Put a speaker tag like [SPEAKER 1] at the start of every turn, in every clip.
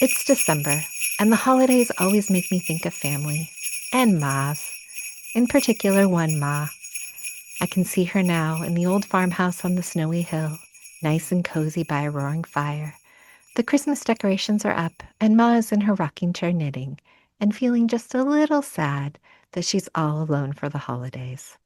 [SPEAKER 1] It's December, and the holidays always make me think of family and Ma's, in particular one Ma. I can see her now in the old farmhouse on the snowy hill, nice and cozy by a roaring fire. The Christmas decorations are up, and Ma is in her rocking chair knitting and feeling just a little sad that she's all alone for the holidays.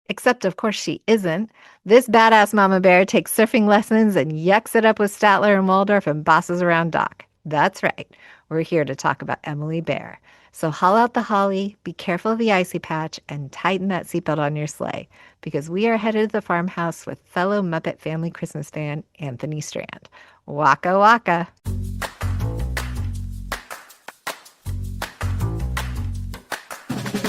[SPEAKER 1] Except, of course, she isn't. This badass mama bear takes surfing lessons and yucks it up with Statler and Waldorf and bosses around Doc. That's right. We're here to talk about Emily Bear. So haul out the holly, be careful of the icy patch, and tighten that seatbelt on your sleigh, because we are headed to the farmhouse with fellow Muppet Family Christmas fan Anthony Strand. Waka waka.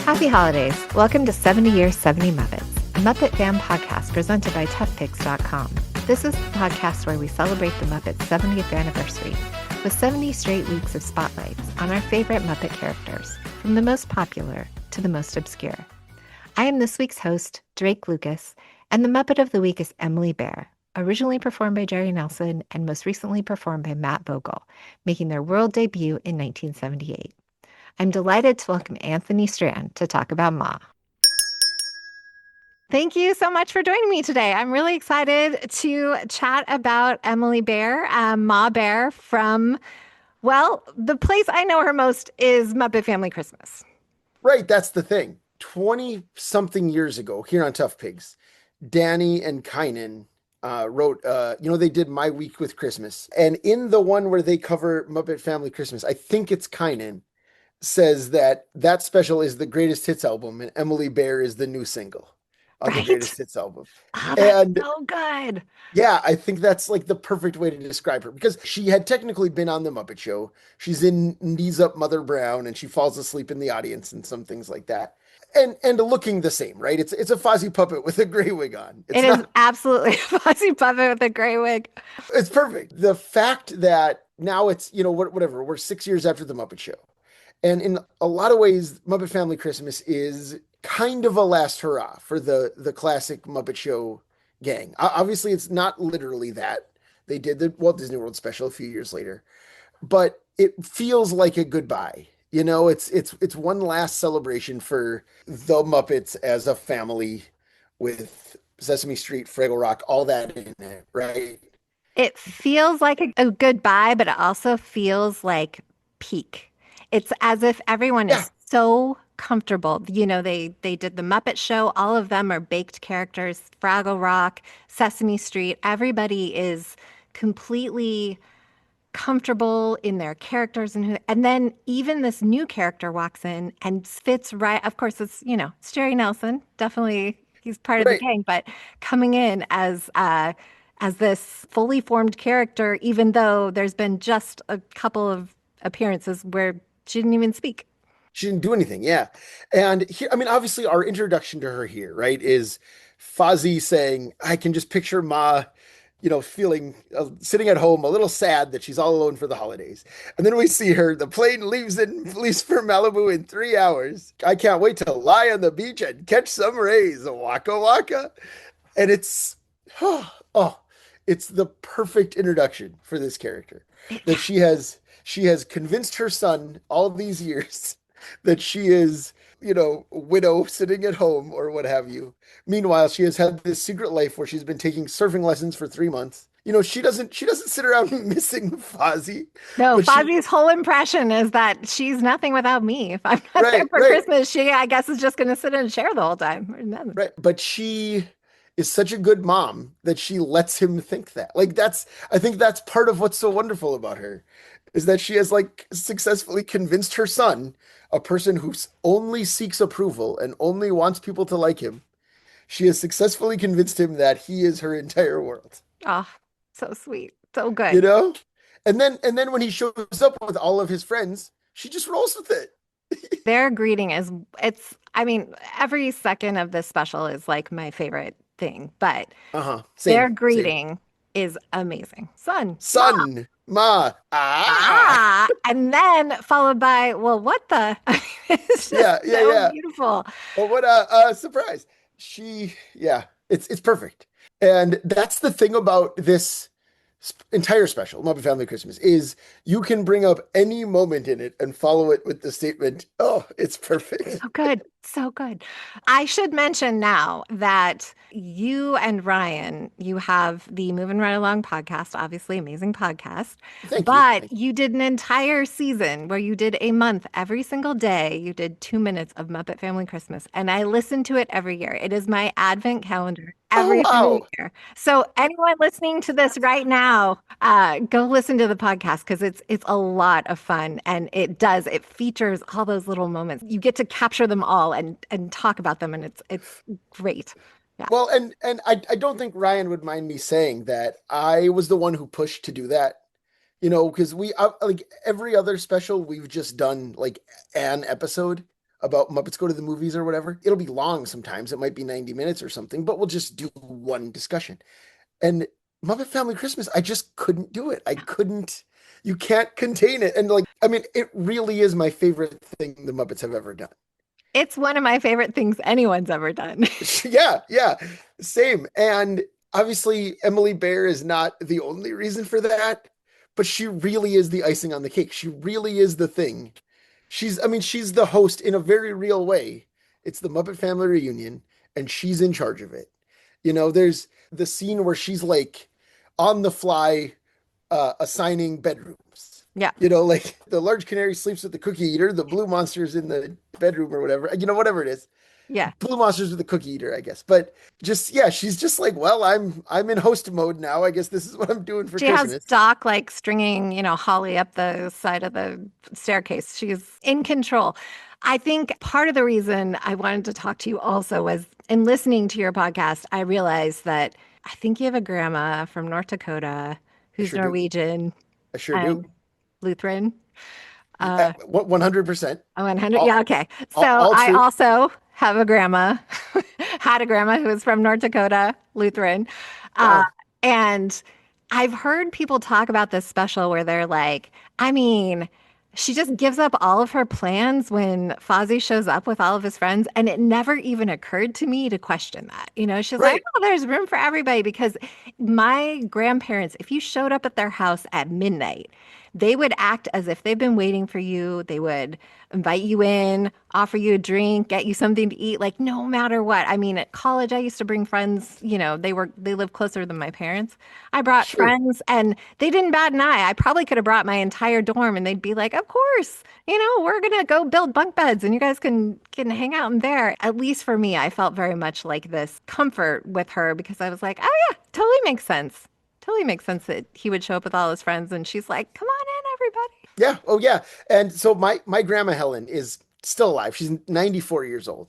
[SPEAKER 1] Happy holidays. Welcome to 70 Years, 70 Muppets, a Muppet fan podcast presented by ToughPigs.com. This is the podcast where we celebrate the Muppets' 70th anniversary with 70 straight weeks of spotlights on our favorite Muppet characters, from the most popular to the most obscure. I am this week's host, Drake Lucas, and the Muppet of the Week is Emily Bear, originally performed by Jerry Nelson and most recently performed by Matt Vogel, making their world debut in 1978. I'm delighted to welcome Anthony Strand to talk about Ma. Thank you so much for joining me today. I'm really excited to chat about Emily Bear, Ma Bear from, well, the place I know her most is Muppet Family Christmas.
[SPEAKER 2] Right, that's the thing. 20-something years ago, here on Tough Pigs, Danny and Kynan wrote, they did My Week with Christmas. And in the one where they cover Muppet Family Christmas, I think it's Kynan, says that special is the greatest hits album and Emily Bear is the new single on the
[SPEAKER 1] Right?
[SPEAKER 2] greatest hits album.
[SPEAKER 1] Oh, that's
[SPEAKER 2] And
[SPEAKER 1] so good.
[SPEAKER 2] yeah, I think that's like the perfect way to describe her because she had technically been on the Muppet Show. She's in Knees Up Mother Brown and she falls asleep in the audience and some things like that. And looking the same, right? It's a Fozzie puppet with a gray wig on.
[SPEAKER 1] It
[SPEAKER 2] It's
[SPEAKER 1] is
[SPEAKER 2] not
[SPEAKER 1] absolutely a fuzzy puppet with a gray wig.
[SPEAKER 2] it's perfect. The fact that now it's, whatever, we're 6 years after the Muppet Show. And in a lot of ways, Muppet Family Christmas is kind of a last hurrah for the classic Muppet Show gang. Obviously, it's not literally that. They did the Walt Disney World special a few years later, but it feels like a goodbye. It's one last celebration for the Muppets as a family with Sesame Street, Fraggle Rock, all that in it, right?
[SPEAKER 1] It feels like a goodbye, but it also feels like peak. It's as if everyone
[SPEAKER 2] Yeah,
[SPEAKER 1] is so comfortable. They did the Muppet Show. All of them are baked characters. Fraggle Rock, Sesame Street. Everybody is completely comfortable in their characters, and then even this new character walks in and fits right. Of course, it's Jerry Nelson. Definitely, he's part of the
[SPEAKER 2] right.
[SPEAKER 1] gang, but coming in as this fully formed character, even though there's been just a couple of appearances where she didn't even speak.
[SPEAKER 2] She didn't do anything, yeah. And here, I mean, obviously, our introduction to her here, right, is Fozzie saying, "I can just picture Ma, feeling sitting at home, a little sad that she's all alone for the holidays." And then we see her. The plane leaves for Malibu in 3 hours. I can't wait to lie on the beach and catch some rays. Waka waka, and it's oh, it's the perfect introduction for this character that she has convinced her son all these years that she is, a widow sitting at home or what have you. Meanwhile, she has had this secret life where she's been taking surfing lessons for 3 months. She doesn't sit around missing Fozzie,
[SPEAKER 1] No,
[SPEAKER 2] but she
[SPEAKER 1] Fozzie's whole impression is that she's nothing without me. If I'm not there
[SPEAKER 2] right,
[SPEAKER 1] for
[SPEAKER 2] right,
[SPEAKER 1] Christmas, she, I guess, is just going to sit in a chair the whole time or nothing.
[SPEAKER 2] right. But she is such a good mom that she lets him think that. Like I think that's part of what's so wonderful about her is that she has like successfully convinced her son, a person who only seeks approval and only wants people to like him. She has successfully convinced him that he is her entire world.
[SPEAKER 1] Oh, so sweet. So
[SPEAKER 2] You
[SPEAKER 1] good.
[SPEAKER 2] know? And then when he shows up with all of his friends, she just rolls with it.
[SPEAKER 1] Their greeting is, I mean, every second of this special is like my favorite thing, but
[SPEAKER 2] Uh-huh.
[SPEAKER 1] their
[SPEAKER 2] Same.
[SPEAKER 1] greeting is amazing. Son, mom,
[SPEAKER 2] Son, ma,
[SPEAKER 1] ah, and then followed by, well, what the? It's just
[SPEAKER 2] Yeah, yeah,
[SPEAKER 1] so
[SPEAKER 2] yeah.
[SPEAKER 1] beautiful.
[SPEAKER 2] Oh, what a surprise. Yeah, it's perfect. And that's the thing about this entire special, Muppet Family Christmas, is you can bring up any moment in it and follow it with the statement, "Oh, it's perfect."
[SPEAKER 1] So good. So good. I should mention now that you and Ryan, you have the Moving Right Along podcast, obviously amazing podcast,
[SPEAKER 2] Thank you.
[SPEAKER 1] but
[SPEAKER 2] Thank you.
[SPEAKER 1] you did an entire season where you did a month every single day. You did 2 minutes of Muppet Family Christmas, and I listen to it every year. It is my advent calendar
[SPEAKER 2] Oh,
[SPEAKER 1] every single
[SPEAKER 2] wow.
[SPEAKER 1] year. So anyone listening to this right now, go listen to the podcast because it's a lot of fun and it features all those little moments. You get to capture them all and talk about them and it's great. Yeah.
[SPEAKER 2] Well, and I don't think Ryan would mind me saying that I was the one who pushed to do that. Because we like every other special we've just done like an episode about Muppets Go to the Movies or whatever. It'll be long sometimes. It might be 90 minutes or something, but we'll just do one discussion. And Muppet Family Christmas, I just couldn't do it. I couldn't, you can't contain it. And like, I mean, it really is my favorite thing the Muppets have ever done.
[SPEAKER 1] It's one of my favorite things anyone's ever done.
[SPEAKER 2] Yeah, yeah, same. And obviously, Emily Bear is not the only reason for that, but she really is the icing on the cake. She really is the thing. I mean, she's the host in a very real way. It's the Muppet Family Reunion, and she's in charge of it. There's the scene where she's like on the fly assigning bedrooms.
[SPEAKER 1] Yeah.
[SPEAKER 2] Like the large canary sleeps with the cookie eater, the blue monster's in the bedroom or whatever, whatever it is.
[SPEAKER 1] Yeah.
[SPEAKER 2] Blue monsters with the cookie eater, I guess. But just yeah, she's just like, well, I'm in host mode now. I guess this is what I'm doing for
[SPEAKER 1] She has
[SPEAKER 2] Christmas.
[SPEAKER 1] Doc like stringing, Holly up the side of the staircase. She's in control. I think part of the reason I wanted to talk to you also was in listening to your podcast, I realized that I think you have a grandma from North Dakota
[SPEAKER 2] I
[SPEAKER 1] who's
[SPEAKER 2] sure do.
[SPEAKER 1] Norwegian
[SPEAKER 2] I sure do.
[SPEAKER 1] and Lutheran. Uh,
[SPEAKER 2] 100%.
[SPEAKER 1] 100. Yeah,
[SPEAKER 2] All,
[SPEAKER 1] okay.
[SPEAKER 2] all,
[SPEAKER 1] So
[SPEAKER 2] all
[SPEAKER 1] I
[SPEAKER 2] true.
[SPEAKER 1] also have a grandma, had a grandma who was from North Dakota, Lutheran. Uh,
[SPEAKER 2] Wow.
[SPEAKER 1] and I've heard people talk about this special where they're like, I mean, she just gives up all of her plans when Fozzie shows up with all of his friends. And it never even occurred to me to question that. She's like,
[SPEAKER 2] Right.
[SPEAKER 1] oh, there's room for everybody because my grandparents, if you showed up at their house at midnight, they would act as if they've been waiting for you. They would invite you in, offer you a drink, get you something to eat, like no matter what. I mean, at college, I used to bring friends, they lived closer than my parents. I brought
[SPEAKER 2] Sure.
[SPEAKER 1] friends and they didn't bat an eye. I probably could have brought my entire dorm and they'd be like, of course, we're gonna go build bunk beds and you guys can hang out in there. At least for me, I felt very much like this comfort with her because I was like, oh yeah, totally makes sense. Totally makes sense that he would show up with all his friends and she's like, come on in, everybody.
[SPEAKER 2] Yeah. Oh, yeah. And so my grandma Helen is still alive. She's 94 years old.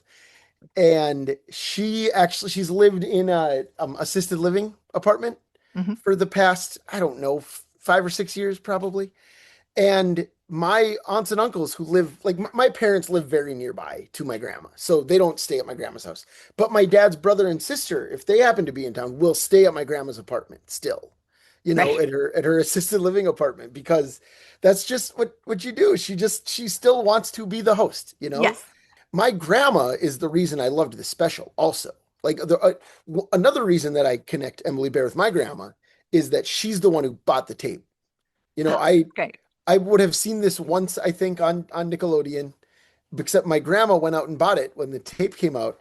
[SPEAKER 2] And she's lived in a assisted living apartment
[SPEAKER 1] Hmm.
[SPEAKER 2] for the past, I don't know, 5 or 6 years probably. And my aunts and uncles who live, like my parents live very nearby to my grandma. So they don't stay at my grandma's house. But my dad's brother and sister, if they happen to be in town, will stay at my grandma's apartment still,
[SPEAKER 1] Right.
[SPEAKER 2] at her assisted living apartment because that's just what you do. She still wants to be the host.
[SPEAKER 1] Yes.
[SPEAKER 2] My grandma is the reason I loved this special also. Like another reason that I connect Emily Bear with my grandma is that she's the one who bought the tape. You know,
[SPEAKER 1] Oh,
[SPEAKER 2] I
[SPEAKER 1] great.
[SPEAKER 2] I would have seen this once, I think, on Nickelodeon, except my grandma went out and bought it when the tape came out.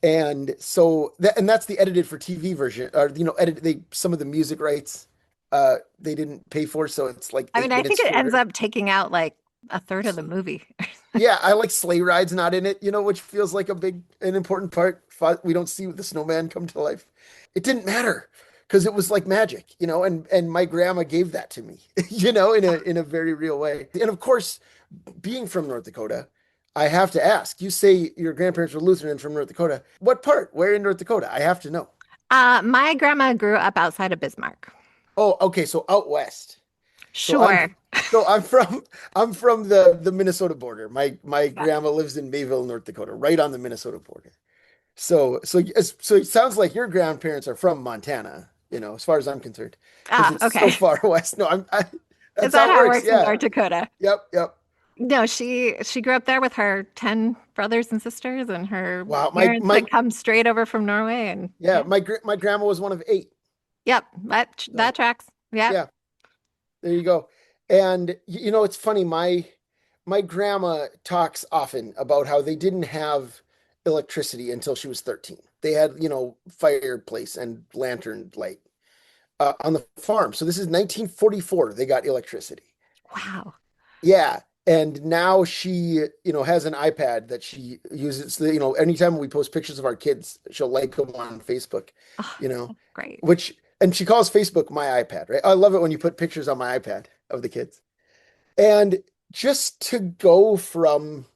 [SPEAKER 2] And so that's the edited for TV version, or edit they some of the music rights they didn't pay for, so it's like
[SPEAKER 1] I mean,
[SPEAKER 2] eight
[SPEAKER 1] I think
[SPEAKER 2] minutes
[SPEAKER 1] it ends
[SPEAKER 2] shorter.
[SPEAKER 1] up taking out like a third of the movie.
[SPEAKER 2] Yeah, I like sleigh rides not in it, which feels like an important part. We don't see the snowman come to life. It didn't matter because it was like magic, and my grandma gave that to me, in a very real way. And of course, being from North Dakota, I have to ask, you say your grandparents were Lutheran and from North Dakota. What part? Where in North Dakota? I have to know.
[SPEAKER 1] My grandma grew up outside of Bismarck.
[SPEAKER 2] Oh, okay, so out west. So I'm
[SPEAKER 1] Sure.
[SPEAKER 2] so I'm from the Minnesota border. My grandma lives in Mayville, North Dakota, right on the Minnesota border. So it sounds like your grandparents are from Montana, as far as I'm concerned, because
[SPEAKER 1] Ah,
[SPEAKER 2] it's so
[SPEAKER 1] okay.
[SPEAKER 2] far west. No,
[SPEAKER 1] Is
[SPEAKER 2] that's
[SPEAKER 1] that
[SPEAKER 2] how it
[SPEAKER 1] how it
[SPEAKER 2] works.
[SPEAKER 1] works in
[SPEAKER 2] Yeah.
[SPEAKER 1] North Dakota?
[SPEAKER 2] Yep, yep.
[SPEAKER 1] No, she grew up there with her 10 brothers and sisters, and her
[SPEAKER 2] Wow. My
[SPEAKER 1] parents
[SPEAKER 2] my
[SPEAKER 1] had come straight over from Norway. And
[SPEAKER 2] yeah,
[SPEAKER 1] yeah,
[SPEAKER 2] my grandma was one of eight.
[SPEAKER 1] yep, that
[SPEAKER 2] So
[SPEAKER 1] tracks. Yep.
[SPEAKER 2] Yeah, there you go. And it's funny, my grandma talks often about how they didn't have electricity until she was 13. They had, fireplace and lantern light on the farm. So this is 1944, they got electricity.
[SPEAKER 1] Wow.
[SPEAKER 2] Yeah. And now she, has an iPad that she uses. Anytime we post pictures of our kids, she'll like them on Facebook,
[SPEAKER 1] Oh,
[SPEAKER 2] you know,
[SPEAKER 1] great.
[SPEAKER 2] and she calls Facebook my iPad, right? I love it when you put pictures on my iPad of the kids. And just to go from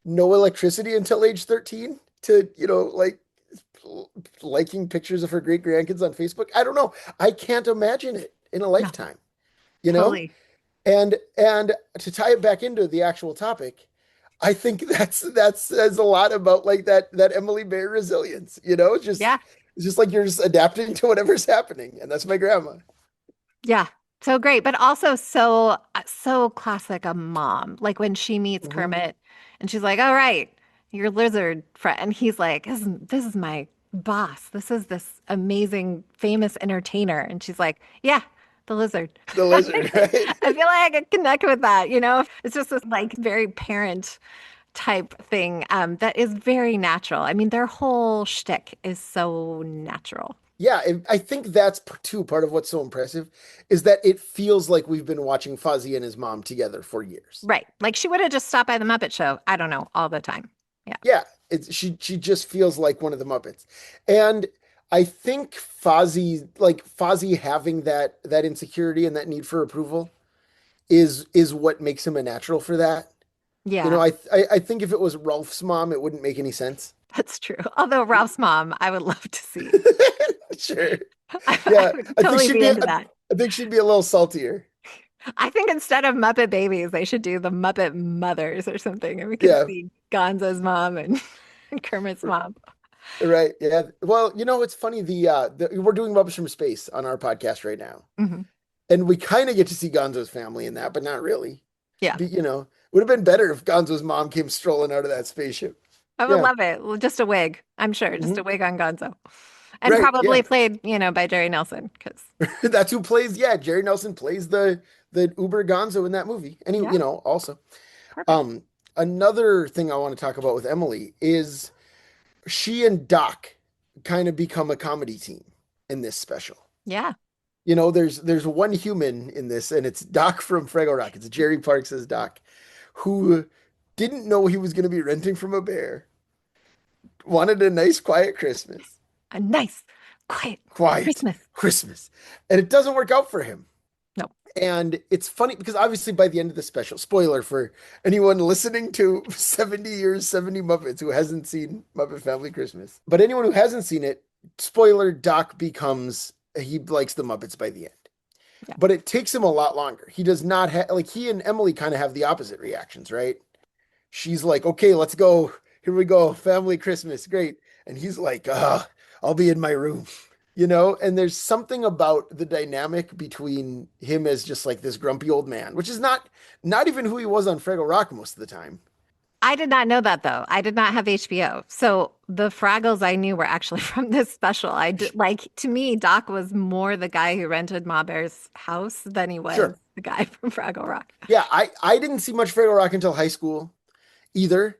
[SPEAKER 2] no electricity until age 13 to, liking pictures of her great grandkids on Facebook, I don't know. I can't imagine it in a
[SPEAKER 1] No,
[SPEAKER 2] lifetime, you know?
[SPEAKER 1] totally.
[SPEAKER 2] And to tie it back into the actual topic, I think that says a lot about like that Emily Bear resilience,
[SPEAKER 1] Yeah.
[SPEAKER 2] it's just like you're just adapting to whatever's happening. And that's my grandma.
[SPEAKER 1] Yeah. So great, but also so classic a mom. Like when she meets
[SPEAKER 2] Hmm.
[SPEAKER 1] Kermit and she's like, "All right, your lizard friend." And he's like, "This is my boss. This is this amazing famous entertainer." And she's like, "Yeah, the lizard."
[SPEAKER 2] The lizard, right?
[SPEAKER 1] I feel like I could connect with that, you know? It's just this like very parent type thing that is very natural. I mean, their whole shtick is so natural.
[SPEAKER 2] Yeah, and I think that's too part of what's so impressive is that it feels like we've been watching Fuzzy and his mom together for years.
[SPEAKER 1] Right. Like she would have just stopped by the Muppet Show. I don't know, all the time. Yeah.
[SPEAKER 2] Yeah, she just feels like one of the Muppets. And I think Fozzie having that insecurity and that need for approval is what makes him a natural for that.
[SPEAKER 1] Yeah,
[SPEAKER 2] I think if it was Rolf's mom, it wouldn't make any sense.
[SPEAKER 1] that's true. Although Ralph's mom, I would love to see.
[SPEAKER 2] Sure.
[SPEAKER 1] I
[SPEAKER 2] Yeah,
[SPEAKER 1] would totally be into that.
[SPEAKER 2] I think she'd be a little saltier.
[SPEAKER 1] I think instead of Muppet Babies, they should do the Muppet Mothers or something, and we could
[SPEAKER 2] Yeah,
[SPEAKER 1] see Gonzo's mom and, and Kermit's mom.
[SPEAKER 2] right. Yeah. Well, it's funny. We're doing Muppets from Space on our podcast right now,
[SPEAKER 1] Hmm.
[SPEAKER 2] and we kind of get to see Gonzo's family in that, but not really.
[SPEAKER 1] Yeah,
[SPEAKER 2] Would have been better if Gonzo's mom came strolling out of that spaceship.
[SPEAKER 1] I would
[SPEAKER 2] Yeah.
[SPEAKER 1] love it. Well, just a wig, I'm sure, just a
[SPEAKER 2] Hmm.
[SPEAKER 1] wig on Gonzo, and
[SPEAKER 2] Right.
[SPEAKER 1] probably
[SPEAKER 2] Yeah.
[SPEAKER 1] played, by Jerry Nelson, because
[SPEAKER 2] That's who plays. Yeah. Jerry Nelson plays the Uber Gonzo in that movie. And he,
[SPEAKER 1] yeah,
[SPEAKER 2] also.
[SPEAKER 1] perfect.
[SPEAKER 2] Um, Another thing I want to talk about with Emily is she and Doc kind of become a comedy team in this special.
[SPEAKER 1] Yeah,
[SPEAKER 2] There's one human in this, and it's Doc from Fraggle Rock. It's Jerry Parks as Doc, who didn't know he was going to be renting from a bear, wanted a nice, quiet Christmas.
[SPEAKER 1] a nice, quiet
[SPEAKER 2] Quiet
[SPEAKER 1] Christmas.
[SPEAKER 2] Christmas. And it doesn't work out for him.
[SPEAKER 1] No,
[SPEAKER 2] And it's funny because obviously by the end of the special, spoiler for anyone listening to 70 years, 70 Muppets who hasn't seen Muppet Family Christmas, but anyone who hasn't seen it, spoiler, Doc becomes, he likes the Muppets by the end.
[SPEAKER 1] yeah,
[SPEAKER 2] But it takes him a lot longer. He does not have, like, he and Emily kind of have the opposite reactions, right? She's like, okay, let's go. Here we go. Family Christmas. Great. And he's like, I'll be in my room. And there's something about the dynamic between him as just like this grumpy old man, which is not even who he was on Fraggle Rock most of the time.
[SPEAKER 1] I did not know that though. I did not have HBO. So the Fraggles I knew were actually from this special. I did like to me, Doc was more the guy who rented Ma Bear's house than he was
[SPEAKER 2] Sure.
[SPEAKER 1] the guy from Fraggle Rock.
[SPEAKER 2] Yeah, I didn't see much Fraggle Rock until high school either.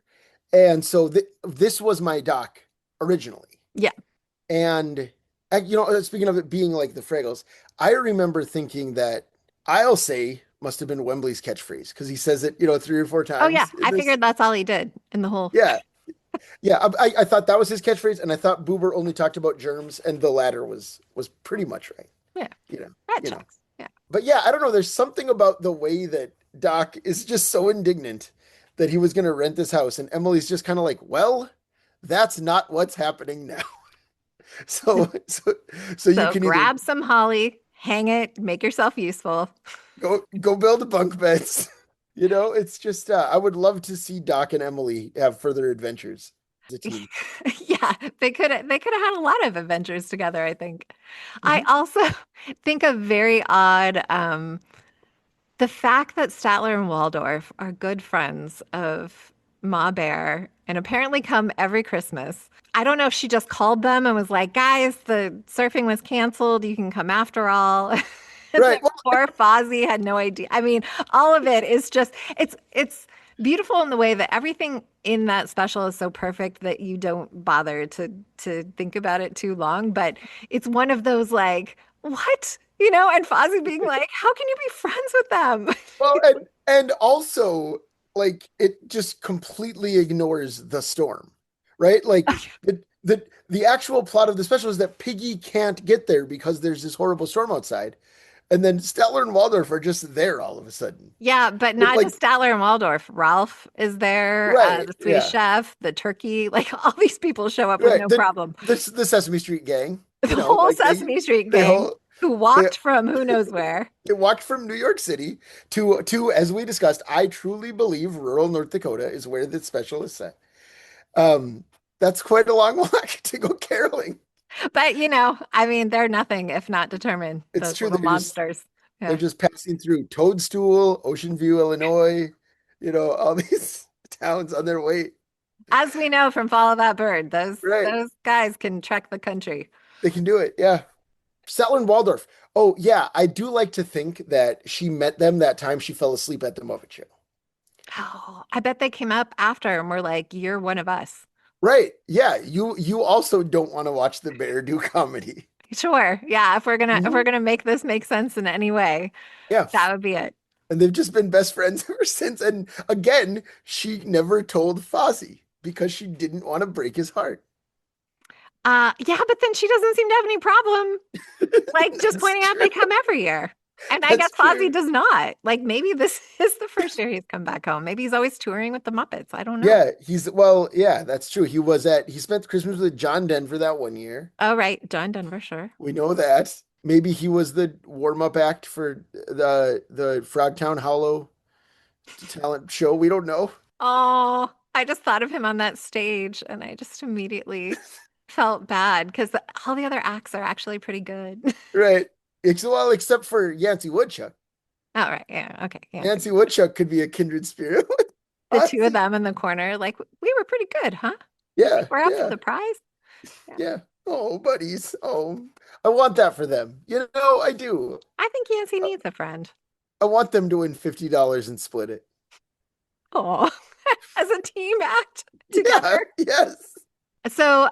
[SPEAKER 2] And so this was my doc originally.
[SPEAKER 1] Yeah.
[SPEAKER 2] And speaking of it being like the Fraggles, I remember thinking that I'll say must have been Wembley's catchphrase because he says it, three or four
[SPEAKER 1] Oh yeah.
[SPEAKER 2] times in
[SPEAKER 1] I
[SPEAKER 2] this.
[SPEAKER 1] figured that's all he did in the whole.
[SPEAKER 2] Yeah. Yeah. I thought that was his catchphrase, and I thought Boober only talked about germs, and the latter was pretty much right.
[SPEAKER 1] Yeah.
[SPEAKER 2] You know,
[SPEAKER 1] That
[SPEAKER 2] you know.
[SPEAKER 1] checks. Yeah.
[SPEAKER 2] But yeah, I don't know. There's something about the way that Doc is just so indignant that he was going to rent this house, and Emily's just kind of like, well, that's not what's happening now. So, so, so you
[SPEAKER 1] So
[SPEAKER 2] can either
[SPEAKER 1] grab some holly, hang it, make yourself useful.
[SPEAKER 2] go build bunk beds. It's just I would love to see Doc and Emily have further adventures as a team.
[SPEAKER 1] Yeah, they could have had a lot of adventures together, I think. I
[SPEAKER 2] Mhm.
[SPEAKER 1] also think a very odd the fact that Statler and Waldorf are good friends of Ma Bear and apparently come every Christmas. I don't know if she just called them and was like, guys, the surfing was canceled. You can come after all. It's
[SPEAKER 2] Right.
[SPEAKER 1] like
[SPEAKER 2] Well,
[SPEAKER 1] poor Fozzie had no idea. I mean, all of it is just it's beautiful in the way that everything in that special is so perfect that you don't bother to think about it too long. But it's one of those like, what? And Fozzie being like, how can you be friends with them?
[SPEAKER 2] well, and also like it just completely ignores the storm, right? Like the actual plot of the special is that Piggy can't get there because there's this horrible storm outside, and then Stellar and Waldorf are just there all of a sudden.
[SPEAKER 1] Yeah, but
[SPEAKER 2] It,
[SPEAKER 1] not
[SPEAKER 2] like,
[SPEAKER 1] just Statler and Waldorf. Ralph is there,
[SPEAKER 2] right,
[SPEAKER 1] the Swedish
[SPEAKER 2] yeah,
[SPEAKER 1] chef, the turkey, like all these people show up with
[SPEAKER 2] right.
[SPEAKER 1] no problem.
[SPEAKER 2] The Sesame Street gang,
[SPEAKER 1] The whole
[SPEAKER 2] like
[SPEAKER 1] Sesame Street
[SPEAKER 2] they
[SPEAKER 1] gang
[SPEAKER 2] whole
[SPEAKER 1] who
[SPEAKER 2] they
[SPEAKER 1] walked from who knows where.
[SPEAKER 2] they walked from New York City to as we discussed, I truly believe rural North Dakota is where the special is set. Um, that's quite a long walk to go caroling.
[SPEAKER 1] But I mean, they're nothing if not determined,
[SPEAKER 2] It's
[SPEAKER 1] those
[SPEAKER 2] true.
[SPEAKER 1] little monsters.
[SPEAKER 2] They're
[SPEAKER 1] Yeah.
[SPEAKER 2] just passing through Toadstool, Ocean View, Illinois, all these towns on their way.
[SPEAKER 1] As we know from Follow That Bird, those
[SPEAKER 2] Right.
[SPEAKER 1] those guys can trek the country.
[SPEAKER 2] They can do it. Yeah. Statler and Waldorf. Oh, yeah. I do like to think that she met them that time she fell asleep at the Muppet Show.
[SPEAKER 1] Oh, I bet they came up after and were like, "You're one of us."
[SPEAKER 2] Right. Yeah. You also don't want to watch the bear do comedy.
[SPEAKER 1] Sure. Yeah, if we're
[SPEAKER 2] Mhm.
[SPEAKER 1] gonna make this make sense in any way,
[SPEAKER 2] Yeah.
[SPEAKER 1] that would be it.
[SPEAKER 2] And they've just been best friends ever since. And again, she never told Fozzie because she didn't want to break his heart.
[SPEAKER 1] Yeah, but then she doesn't seem to have any problem, like, just
[SPEAKER 2] That's
[SPEAKER 1] pointing out they
[SPEAKER 2] true.
[SPEAKER 1] come every year. And I guess
[SPEAKER 2] That's
[SPEAKER 1] Fozzie
[SPEAKER 2] true.
[SPEAKER 1] does not. Like, maybe this is the first year he's come back home. Maybe he's always touring with the Muppets. I don't know.
[SPEAKER 2] Yeah, that's true. He spent Christmas with John Denver that one year.
[SPEAKER 1] Oh, right. John Denver, sure.
[SPEAKER 2] We know that. Maybe he was the warm-up act for the Frogtown Hollow talent show. We don't know.
[SPEAKER 1] Oh, I just thought of him on that stage and I just immediately felt bad because all the other acts are actually pretty good.
[SPEAKER 2] Right. Well, except for Yancey Woodchuck.
[SPEAKER 1] All right. Yeah. Okay. Yeah.
[SPEAKER 2] Yancey Woodchuck could be a kindred spirit with
[SPEAKER 1] The two of
[SPEAKER 2] Ozzy.
[SPEAKER 1] them in the corner, like, we were pretty good, huh? You think
[SPEAKER 2] Yeah,
[SPEAKER 1] we're up for
[SPEAKER 2] yeah,
[SPEAKER 1] the prize? Yeah.
[SPEAKER 2] yeah. Oh, buddies. Oh, I want that for them. I do.
[SPEAKER 1] I think Yancey
[SPEAKER 2] Uh,
[SPEAKER 1] needs a friend.
[SPEAKER 2] I want them to win $50 and split it.
[SPEAKER 1] Oh, as a team act
[SPEAKER 2] Yeah,
[SPEAKER 1] together.
[SPEAKER 2] yes.
[SPEAKER 1] So,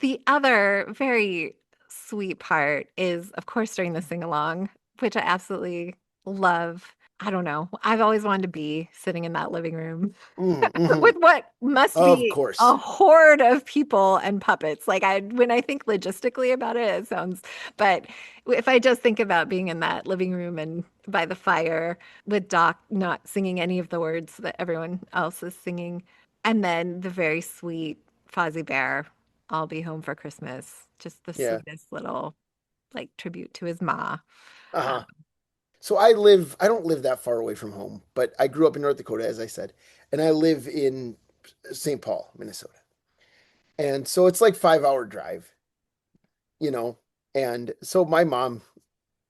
[SPEAKER 1] the other very sweet part is, of course, during the sing along, which I absolutely love. I don't know. I've always wanted to be sitting in that living room
[SPEAKER 2] Hmm.
[SPEAKER 1] with what must
[SPEAKER 2] Of
[SPEAKER 1] be a
[SPEAKER 2] course.
[SPEAKER 1] horde of people and puppets. Like, when I think logistically about it, it sounds, but if I just think about being in that living room and by the fire with Doc not singing any of the words that everyone else is singing, and then the very sweet Fozzie Bear, I'll be home for Christmas, just the
[SPEAKER 2] Yeah.
[SPEAKER 1] sweetest little like tribute to his ma. Uh,
[SPEAKER 2] Uh-huh. So I don't live that far away from home, but I grew up in North Dakota, as I said, and I live in St. Paul, Minnesota. And so it's like 5 hour drive, you know. And so my mom,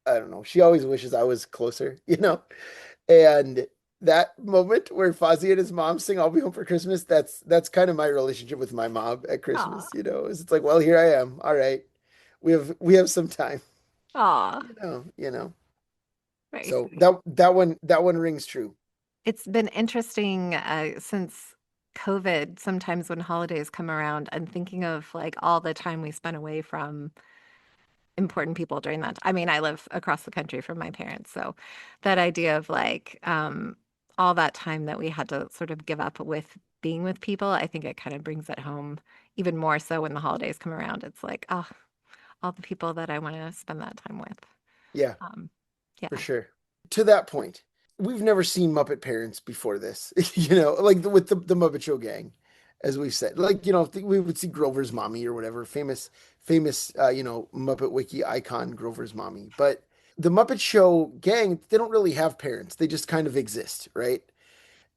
[SPEAKER 2] I don't know, she always wishes I was closer, you know. And that moment where Fozzie and his mom sing "I'll Be Home for Christmas," that's kind of my relationship with my mom at
[SPEAKER 1] aw,
[SPEAKER 2] Christmas, is it's like, well, here I am. All right. We have some time,
[SPEAKER 1] aw,
[SPEAKER 2] you know.
[SPEAKER 1] very
[SPEAKER 2] So
[SPEAKER 1] sweet.
[SPEAKER 2] that one rings true.
[SPEAKER 1] It's been interesting since COVID, sometimes when holidays come around, I'm thinking of like all the time we spent away from important people during that. I mean, I live across the country from my parents, so that idea of like all that time that we had to sort of give up with being with people, I think it kind of brings it home even more so when the holidays come around. It's like, oh, all the people that I want to spend that time with.
[SPEAKER 2] Yeah,
[SPEAKER 1] Um,
[SPEAKER 2] for
[SPEAKER 1] yeah.
[SPEAKER 2] sure. To that point, we've never seen Muppet parents before this, like with the Muppet Show gang, as we've said. Like, we would see Grover's mommy or whatever, famous, Muppet Wiki icon Grover's mommy. But the Muppet Show gang, they don't really have parents. They just kind of exist, right?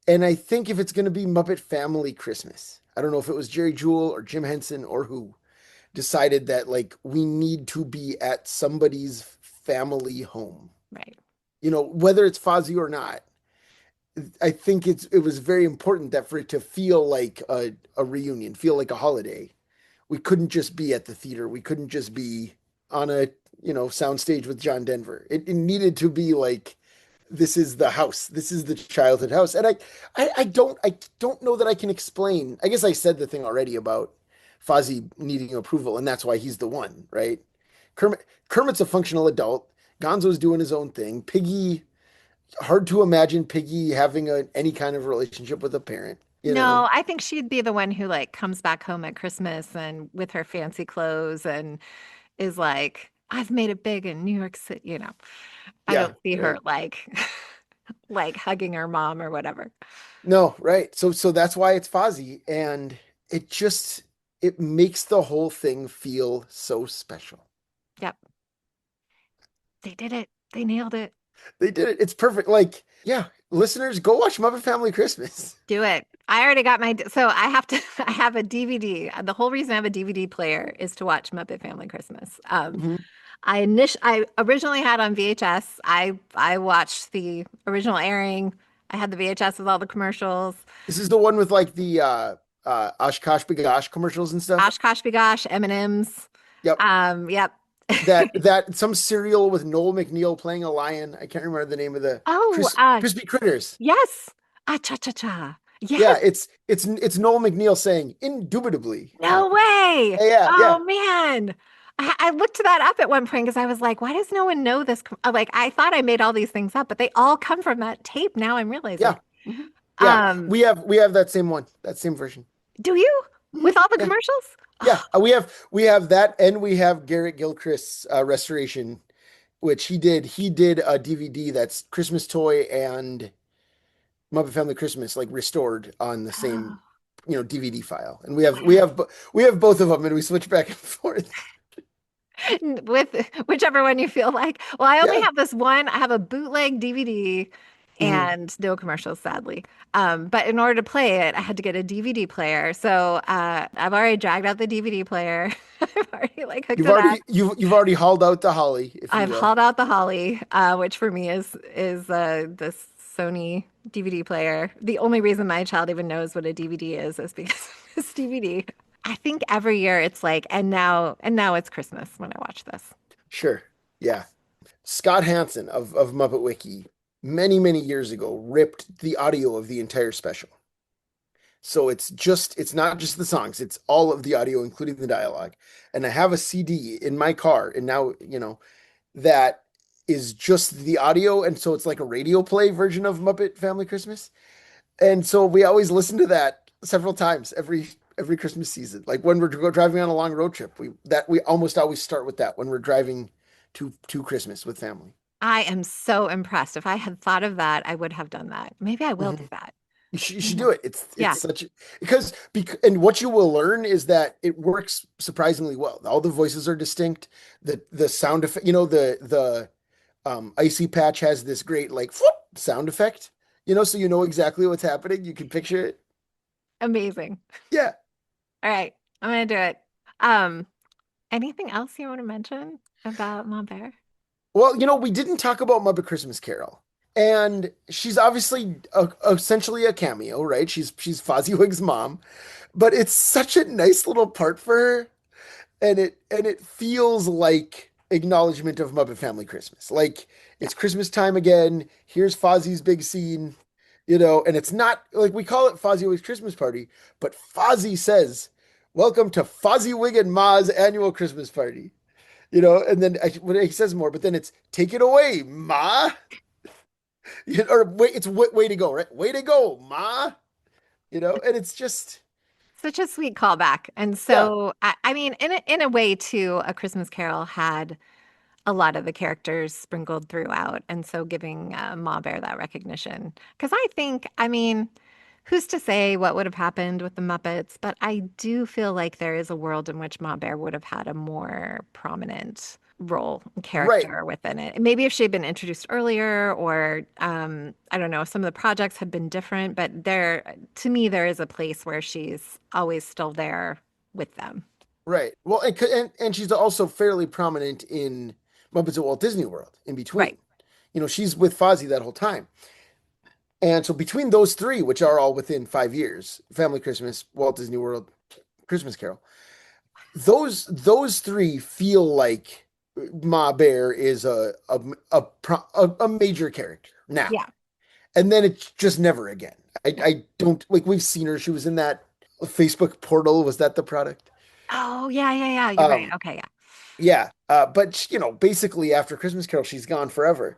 [SPEAKER 2] And I think if it's going to be Muppet Family Christmas, I don't know if it was Jerry Jewell or Jim Henson or who decided that like we need to be at somebody's family home,
[SPEAKER 1] Right.
[SPEAKER 2] whether it's Fozzie or not. I think it was very important that for it to feel like a reunion, feel like a holiday. We couldn't just be at the theater. We couldn't just be on a soundstage with John Denver. It needed to be like this is the house. This is the childhood house. And I don't know that I can explain. I guess I said the thing already about Fozzie needing approval, and that's why he's the one, right? Kermit's a functional adult. Gonzo's doing his own thing. Piggy, hard to imagine Piggy having any kind of relationship with a parent, you know?
[SPEAKER 1] No, I think she'd be the one who like comes back home at Christmas and with her fancy clothes and is like, I've made it big in New York City, you know. I
[SPEAKER 2] Yeah,
[SPEAKER 1] don't see her
[SPEAKER 2] right.
[SPEAKER 1] like like hugging her mom or whatever.
[SPEAKER 2] No, right. So that's why it's Fozzie, and it just it makes the whole thing feel so special.
[SPEAKER 1] Yep. They did it. They nailed it.
[SPEAKER 2] They did it. It's perfect. Like, yeah, listeners, go watch Muppet Family Christmas.
[SPEAKER 1] Do it. I already got my, so I have to, I have a DVD. The whole reason I have a DVD player is to watch Muppet Family Christmas.
[SPEAKER 2] Mhm.
[SPEAKER 1] I originally had on VHS. I watched the original airing. I had the VHS with all the commercials.
[SPEAKER 2] This is the one with like the Oshkosh Bagosh commercials and stuff.
[SPEAKER 1] Oshkosh B'gosh, M&M's.
[SPEAKER 2] Yep.
[SPEAKER 1] Yep.
[SPEAKER 2] That some cereal with Noel McNeil playing a lion. I can't remember the name of the
[SPEAKER 1] Oh,
[SPEAKER 2] crispy critters.
[SPEAKER 1] yes. Ah, cha cha cha.
[SPEAKER 2] Yeah,
[SPEAKER 1] Yes.
[SPEAKER 2] it's Noel McNeil saying indubitably.
[SPEAKER 1] No way.
[SPEAKER 2] Yeah,
[SPEAKER 1] Oh
[SPEAKER 2] yeah,
[SPEAKER 1] man. I looked that up at one point because I was like, why does no one know this? Like, I thought I made all these things up, but they all come from that tape. Now I'm realizing.
[SPEAKER 2] yeah. Mhm. Yeah,
[SPEAKER 1] Um,
[SPEAKER 2] we have that same one, that same version.
[SPEAKER 1] do you?
[SPEAKER 2] Mhm.
[SPEAKER 1] With all the
[SPEAKER 2] Yeah,
[SPEAKER 1] commercials?
[SPEAKER 2] yeah.
[SPEAKER 1] Oh,
[SPEAKER 2] We have that, and we have Garrett Gilchrist's restoration, which he did a DVD that's Christmas Toy and Muppet Family Christmas, like restored on the same,
[SPEAKER 1] oh,
[SPEAKER 2] DVD file. And we have both of them, and we switch back and forth.
[SPEAKER 1] with whichever one you feel like. Well, I only
[SPEAKER 2] Yeah.
[SPEAKER 1] have this one. I have a bootleg DVD
[SPEAKER 2] Mhm.
[SPEAKER 1] and no commercials, sadly. But in order to play it, I had to get a DVD player. So I've already dragged out the DVD player. I've already like hooked
[SPEAKER 2] You've
[SPEAKER 1] it up.
[SPEAKER 2] already you've already hauled out the holly, if you
[SPEAKER 1] I've
[SPEAKER 2] will.
[SPEAKER 1] hauled out the Holly, which for me is this Sony DVD player. The only reason my child even knows what a DVD is because of this DVD. I think every year it's like, and now it's Christmas when I watch this.
[SPEAKER 2] Sure. Yeah. Scott Hansen of Muppet Wiki many, many years ago ripped the audio of the entire special. So it's not just the songs, it's all of the audio, including the dialogue. And I have a CD in my car, and now, that is just the audio, and so it's like a radio play version of Muppet Family Christmas. And so we always listen to that several times every Christmas season. Like when we're driving on a long road trip, we almost always start with that when we're driving to Christmas with family.
[SPEAKER 1] I am so impressed. If I had thought of that, I would have done that. Maybe I will do
[SPEAKER 2] Mhm.
[SPEAKER 1] that.
[SPEAKER 2] You should
[SPEAKER 1] Yeah.
[SPEAKER 2] do it. It's
[SPEAKER 1] Yeah.
[SPEAKER 2] such and what you will learn is that it works surprisingly well. All the voices are distinct. The sound effect, the icy patch has this great like whoop sound effect. So you know exactly what's happening. You can picture it.
[SPEAKER 1] Amazing.
[SPEAKER 2] Yeah.
[SPEAKER 1] All right. I'm gonna do it. Um, anything else you want to mention about Mont Bear?
[SPEAKER 2] Well, we didn't talk about Muppet Christmas Carol. And she's obviously essentially a cameo, right? She's Fozziewig's mom, but it's such a nice little part for her, and it feels like acknowledgement of Muppet Family Christmas. Like
[SPEAKER 1] Yeah.
[SPEAKER 2] it's Christmas time again. Here's Fozzie's big scene, and it's not like we call it Fozziewig's Christmas party, but Fozzie says, "Welcome to Fozziewig and Ma's annual Christmas party." And then when he says more, but then it's take it away, Ma. Or wait, it's way to go, right? Way to go, Ma. And it's just,
[SPEAKER 1] Such a sweet callback. And
[SPEAKER 2] yeah,
[SPEAKER 1] so, I mean, in a way, too, A Christmas Carol had a lot of the characters sprinkled throughout. And so giving Ma Bear that recognition. Because I think, I mean, who's to say what would have happened with the Muppets? But I do feel like there is a world in which Ma Bear would have had a more prominent role and
[SPEAKER 2] right,
[SPEAKER 1] character within it. Maybe if she had been introduced earlier, or I don't know, some of the projects had been different. But to me, there is a place where she's always still there with them.
[SPEAKER 2] right. Well, and she's also fairly prominent in Muppets at Walt Disney World in
[SPEAKER 1] Right.
[SPEAKER 2] between. She's with Fozzie that whole time. And so between those three, which are all within 5 years, Family Christmas, Walt Disney World, Christmas Carol, those three feel like Ma Bear is a major character now,
[SPEAKER 1] Yeah.
[SPEAKER 2] and then it's just never again. I don't like we've seen her. She was in that Facebook portal. Was that the product?
[SPEAKER 1] Oh, yeah, yeah, yeah. You're right.
[SPEAKER 2] Um,
[SPEAKER 1] Okay, yeah.
[SPEAKER 2] yeah. But basically after Christmas Carol, she's gone forever.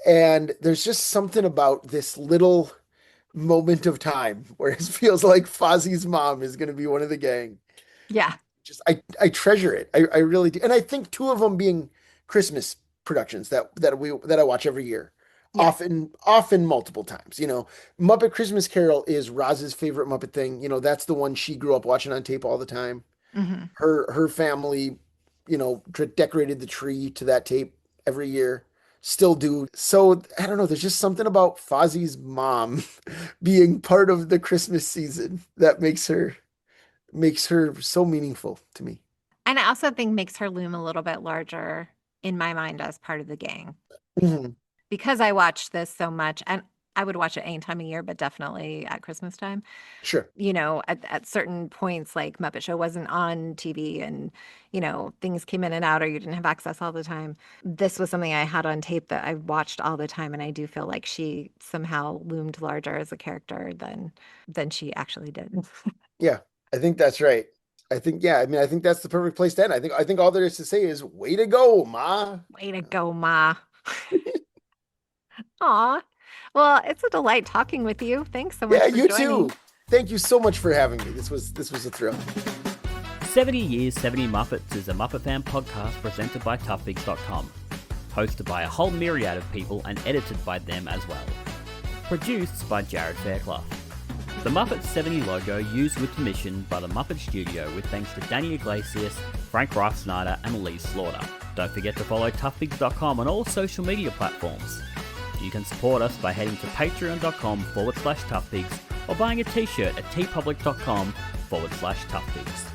[SPEAKER 2] And there's just something about this little moment of time where it feels like Fozzie's mom is going to be one of the gang.
[SPEAKER 1] Yeah.
[SPEAKER 2] Just I treasure it. I really do. And I think two of them being Christmas productions that I watch every year.
[SPEAKER 1] Yeah.
[SPEAKER 2] Often multiple times. Muppet Christmas Carol is Roz's favorite Muppet thing. That's the one she grew up watching on tape all the time.
[SPEAKER 1] Hmm.
[SPEAKER 2] Her family, decorated the tree to that tape every year. Still do. So I don't know. There's just something about Fozzie's mom being part of the Christmas season that makes her so meaningful to me.
[SPEAKER 1] And I also think makes her loom a little bit larger in my mind as part of the gang
[SPEAKER 2] Mhm.
[SPEAKER 1] because I watched this so much, and I would watch it any time of year, but definitely at Christmas time.
[SPEAKER 2] Sure.
[SPEAKER 1] At certain points, like Muppet Show wasn't on TV and, things came in and out or you didn't have access all the time. This was something I had on tape that I watched all the time. And I do feel like she somehow loomed larger as a character than she actually did.
[SPEAKER 2] Yeah, I think that's right. I think that's the perfect place to end. I think all there is to say is way to go, Ma.
[SPEAKER 1] Way to go, Ma. Aw. Well, it's a delight talking with you. Thanks so
[SPEAKER 2] Yeah,
[SPEAKER 1] much for
[SPEAKER 2] you too.
[SPEAKER 1] joining.
[SPEAKER 2] Thank you so much for having me. This was a thrill.
[SPEAKER 3] 70 Years, 70 Muppets is a Muppet Fan podcast presented by toughpigs.com, hosted by a whole myriad of people and edited by them as well. Produced by Jared Fairclough. The Muppets 70 logo used with permission by the Muppet Studio with thanks to Danny Iglesias, Frank Reif Snyder and Lee Slaughter. Don't forget to follow toughpigs.com on all social media platforms. You can support us by heading to patreon.com/toughpigs or buying a t-shirt at tpublic.com/toughpigs.